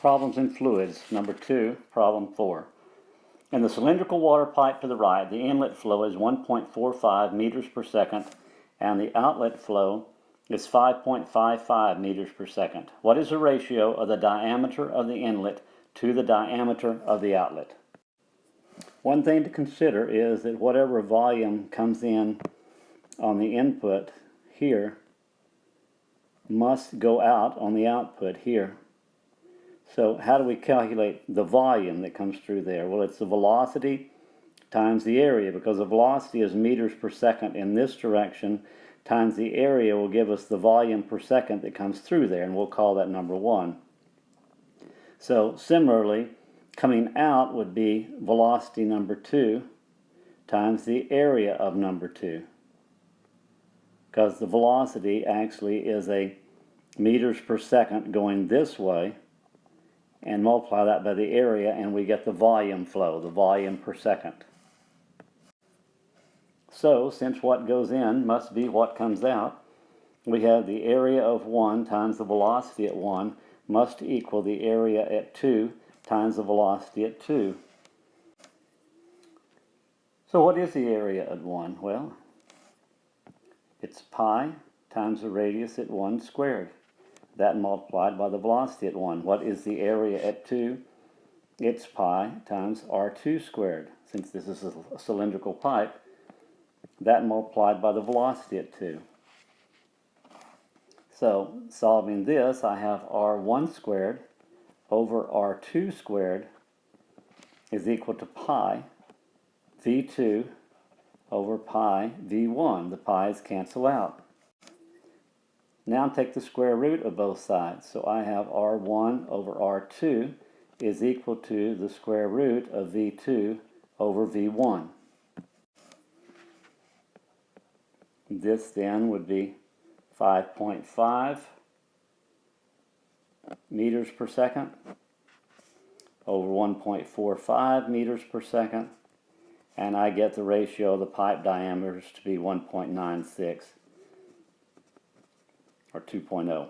Problems in fluids. Number 2, problem 4. In the cylindrical water pipe to the right, the inlet flow is 1.45 meters per second and the outlet flow is 5.55 meters per second. What is the ratio of the diameter of the inlet to the diameter of the outlet? One thing to consider is that whatever volume comes in on the input here must go out on the output here. So how do we calculate the volume that comes through there? Well, it's the velocity times the area, because the velocity is meters per second in this direction, times the area will give us the volume per second that comes through there, and we'll call that number 1. So similarly, coming out would be velocity number 2 times the area of number 2, because the velocity actually is a meters per second going this way, and multiply that by the area, and we get the volume flow, the volume per second. So, since what goes in must be what comes out, we have the area of 1 times the velocity at 1 must equal the area at 2 times the velocity at 2. So what is the area at 1? Well, it's pi times the radius at 1 squared. That multiplied by the velocity at 1. What is the area at 2? It's pi times r2 squared. Since this is a cylindrical pipe, that multiplied by the velocity at 2. So, solving this, I have r1 squared over r2 squared is equal to pi v2 over pi v1. The pi's cancel out. Now take the square root of both sides. So I have r1 over r2 is equal to the square root of v2 over v1. This then would be 5.5 meters per second over 1.45 meters per second, and I get the ratio of the pipe diameters to be 1.96. or 2.0.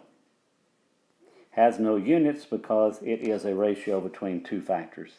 Has no units because it is a ratio between two factors.